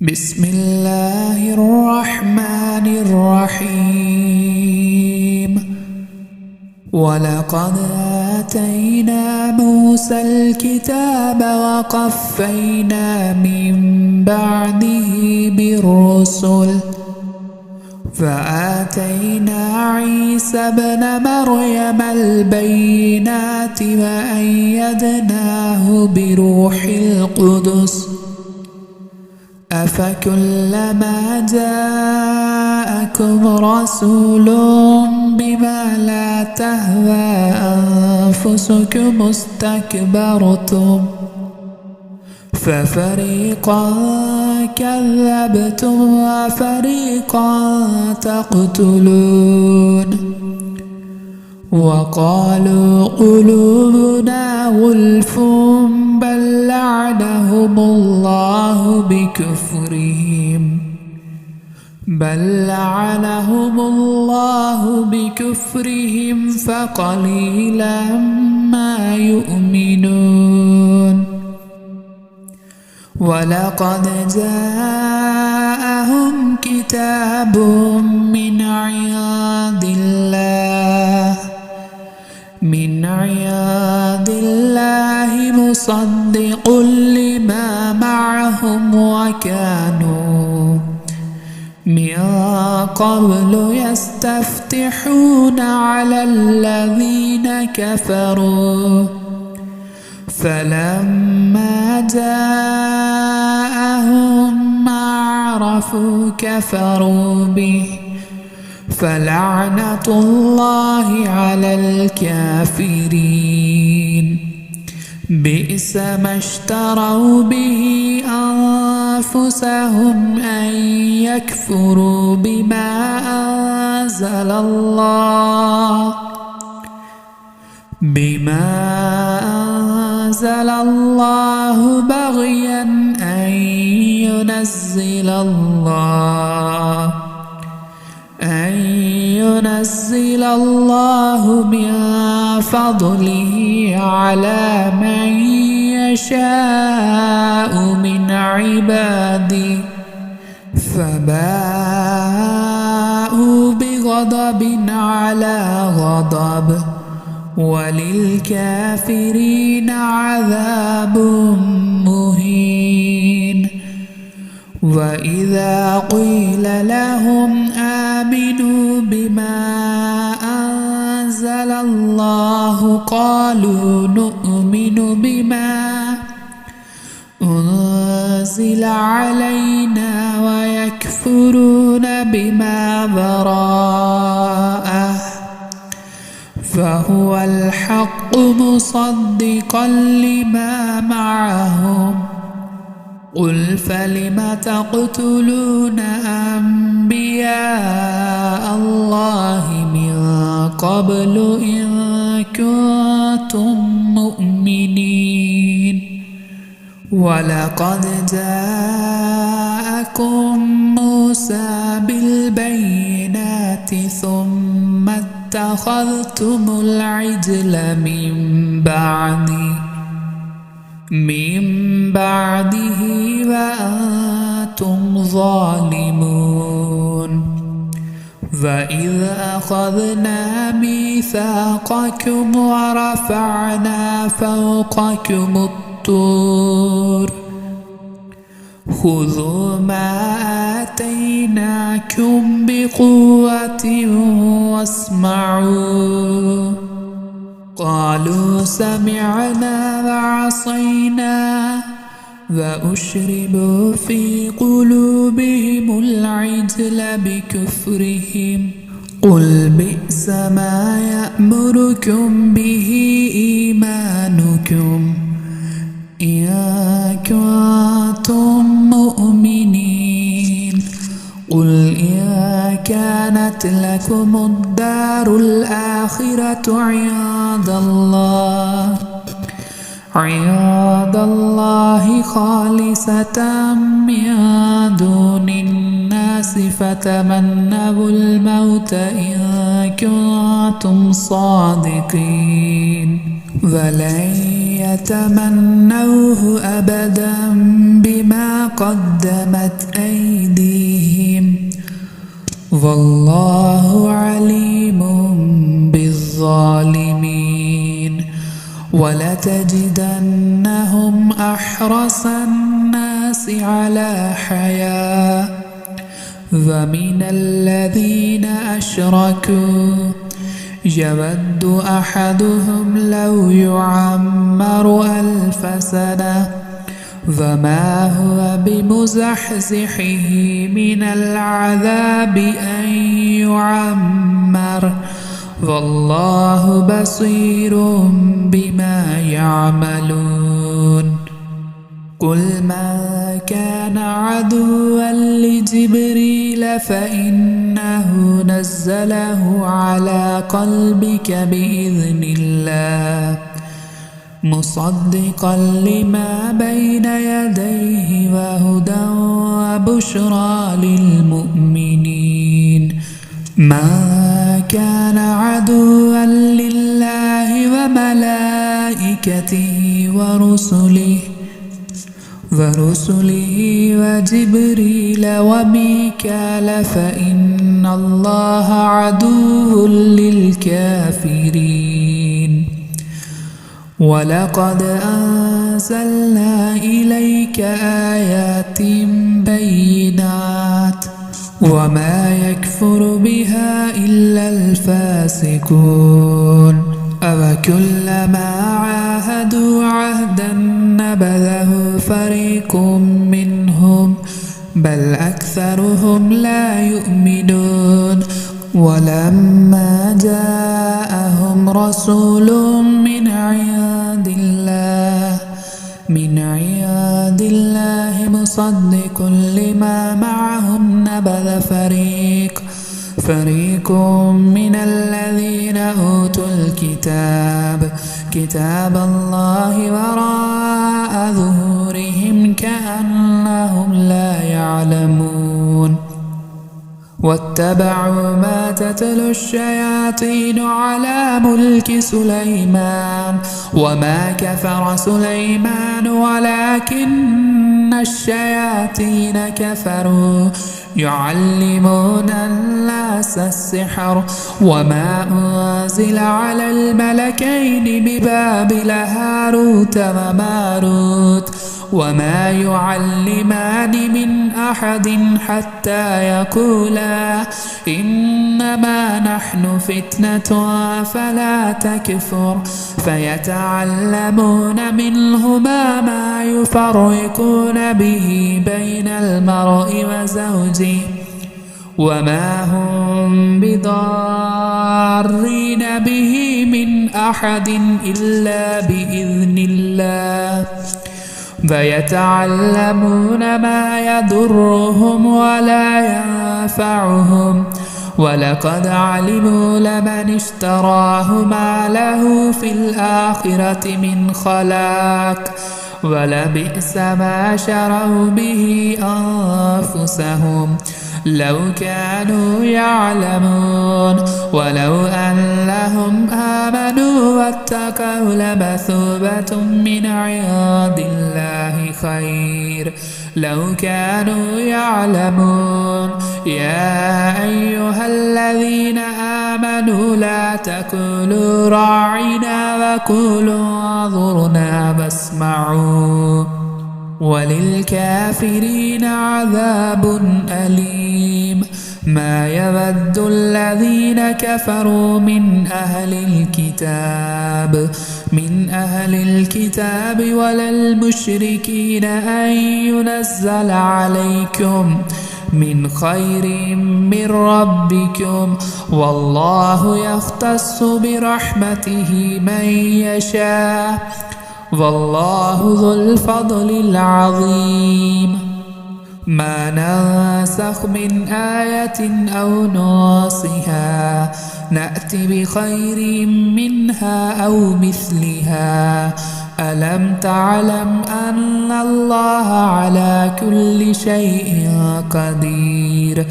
بسم الله الرحمن الرحيم. ولقد آتينا موسى الكتاب وقفينا من بعده بالرسل فآتينا عيسى ابن مريم البينات وأيدناه بروح القدس أفكلما جاءكم رسول بما لا تهوى أنفسكم استكبرتم ففريقا كذبتم وفريقا تقتلون وقالوا قلوبنا غلف بل لعنهم الله بكفرهم فقليلا ما يؤمنون. ولقد جاءهم كتاب من عند الله مصدق لما معهم وكانوا من قبل يستفتحون على الذين كفروا فلما جاءهم ما عرفوا كفروا به فلعنة الله على الكافرين. بئس ما اشتروا به أنفسهم أن يكفروا بما أنزل الله بغيا أن ينزل الله من فضله على من يشاء من عباده فباءوا بغضب على غضب وللكافرين عذاب مهين. وإذا قيل لهم آمنوا بما أنزل الله قالوا نؤمن بما أنزل علينا ويكفرون بما وراءه فهو الحق مصدقا لما معهم. قل فلم تقتلون أنبياء الله من قبل إن كنتم مؤمنين. ولقد جاءكم موسى بالبينات ثم اتخذتم العجل من بعده وأنتم ظالمون. وإذ أخذنا ميثاقكم ورفعنا فوقكم الطور خذوا ما آتيناكم بقوة واسمعوا قالوا سمعنا وعصينا وأشربوا في قلوبهم العجل بكفرهم. قل بئس ما يأمركم به إيمانكم إن كنتم مؤمنين. قل إن كانت لكم الدار الآخرة عند الله خالصة من دون الناس فتمنوا الموت إن كنتم صادقين ولن يتمنوه أبدا بما قدمت أيديهم والله عليم بالظالمين. ولتجدنهم أحرص الناس على حياة ومن الذين أشركوا يود أحدهم لو يعمر 1000 سنة وما هو بمزحزحه من العذاب أن يعمر والله بصير بما يعملون. قل من كان عدوا لجبريل فإنه نزله على قلبك بإذن الله مصدقا لما بين يديه وهدى وبشرى للمؤمنين. ما كان عدوا لله وملائكته ورسله وجبريل وميكال فإن الله عدو للكافرين. ولقد أنزلنا إليك آيات بينات وما يكفر بها إلا الفاسقون. أوكلما عاهدوا عهدا نبذه فريق منهم بل أكثرهم لا يؤمنون. ولما جاءهم رسول من عند الله مصدق لما معهم نبذ فريق من الذين أوتوا كتاب الله وراء ظهورهم كأنهم لا يعلمون. واتبعوا ما تتلو الشياطين على ملك سليمان وما كفر سليمان ولكن الشياطين كفروا يعلمون الناس السحر وما أنزل على الملكين ببابل هاروت وماروت وما يعلمان من أحد حتى يقولا إنما نحن فتنة فلا تكفر فيتعلمون منهما ما يفرقون به بين المرء وزوجه وما هم بضارين به من أحد إلا بإذن الله فيتعلمون ما يضرهم ولا ينفعهم ولقد علموا لمن اشتراه ما له في الآخرة من خلاق ولبئس ما شروا به أنفسهم لو كانوا يعلمون ولو أنهم آمنوا واتقوا لمثوبة من عند الله خير لو كانوا يعلمون. يا أيها الذين آمنوا لا تقولوا راعنا وقولوا انظرنا واسمعوا وللكافرين عذاب أليم. ما يود الذين كفروا من أهل الكتاب ولا المشركين أن ينزل عليكم من خير من ربكم والله يختص برحمته من يشاء والله ذو الفضل العظيم. ما ننسخ من آية أو ننسها نأت بخير منها أو مثلها. ألم تعلم أن الله على كل شيء قدير.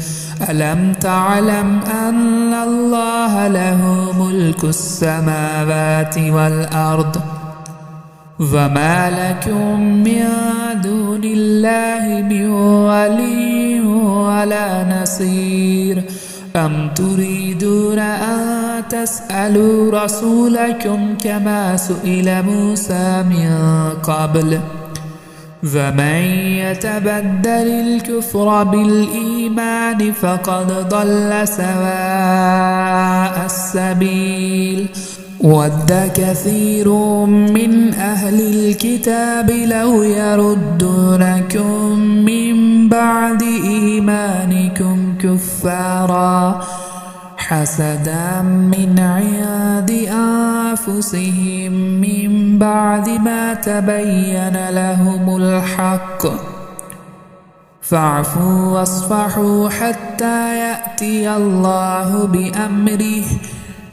ألم تعلم أن الله له ملك السماوات والأرض وما لكم من دون الله من ولي ولا نصير أم تريدون أن تسألوا رسولكم كما سئل موسى من قبل فمن يتبدل الكفر بالإيمان فقد ضل سواء السبيل ود كثير من أهل الكتاب لو يردونكم من بعد إيمانكم كفارا حسدا من عند أنفسهم من بعد ما تبين لهم الحق فاعفوا واصفحوا حتى يأتي الله بأمره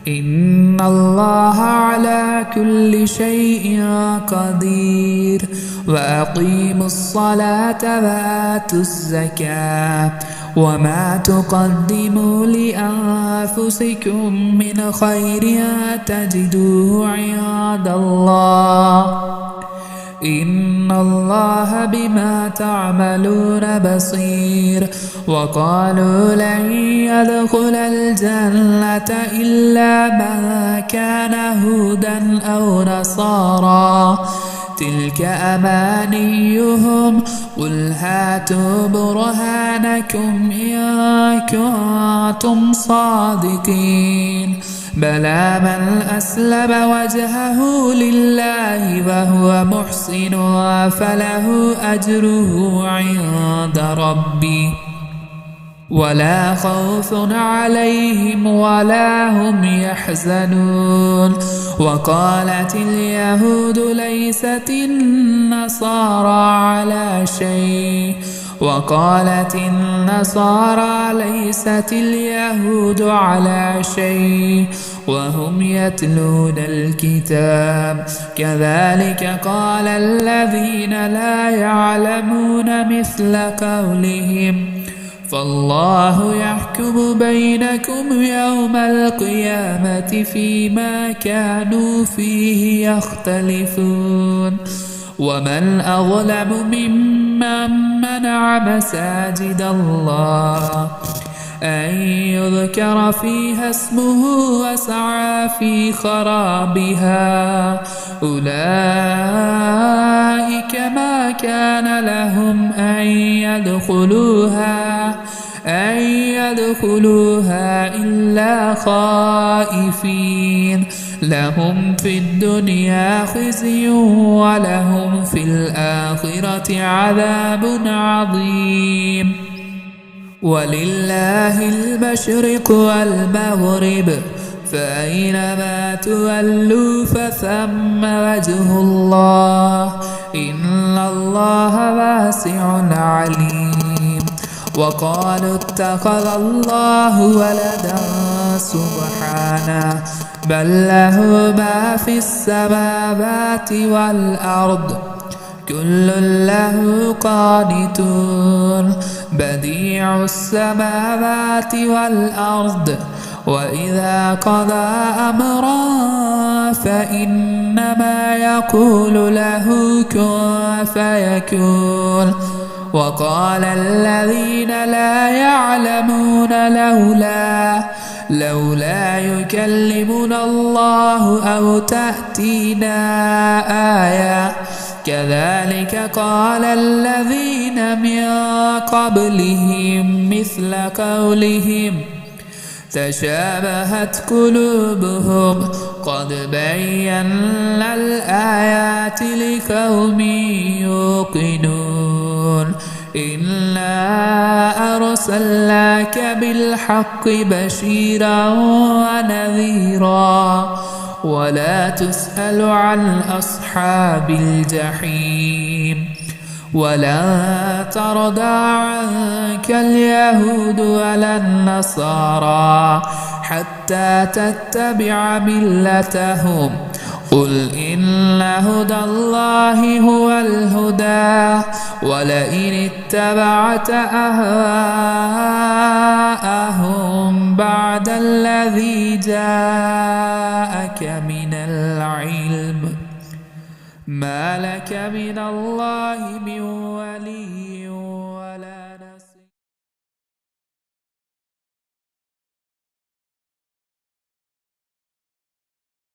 إن الله على كل شيء قدير وأقيموا الصلاة وآتوا الزكاة وما تقدموا لأنفسكم من خير تجدوه عند الله إن الله بما تعملون بصير وقالوا لن يدخل الجنة إلا من كان هودا أو نصارى تلك أمانيهم قل هاتوا برهانكم إن كنتم صادقين بلى من أسلم وجهه لله وهو محسن فله أجره عند ربه ولا خوف عليهم ولا هم يحزنون وقالت اليهود ليست النصارى على شيء وقالت النصارى ليست اليهود على شيء وهم يتلون الكتاب كذلك قال الذين لا يعلمون مثل قولهم فالله يحكم بينكم يوم القيامة فيما كانوا فيه يختلفون ومن أظلم ممن منع مساجد الله أن يذكر فيها اسمه وسعى في خرابها أولئك ما كان لهم أن يدخلوها إلا خائفين لهم في الدنيا خزي ولهم في الآخرة عذاب عظيم ولله المشرق والمغرب فأينما تولوا فثم وجه الله إن الله واسع عليم وقالوا اتخذ الله ولدا سبحانه بل له ما في السماوات والأرض كل له قانتون بديع السماوات والأرض وإذا قضى أمرا فإنما يقول له كن فيكون وقال الذين لا يعلمون لولا يكلمنا الله أو تأتينا آية كذلك قال الذين من قبلهم مثل قولهم تشابهت قلوبهم قد بينا الآيات لقوم يوقنون إنا أرسلناك بالحق بشيرا ونذيرا ولا تسأل عن أصحاب الجحيم ولا ترضى عنك اليهود ولا النصارى حتى تتبع ملتهم قل إن هدى الله هو الهدى ولئن اتبعت أهواءهم بعد الذي جاءك من العلم ما لك من الله من ولي ولا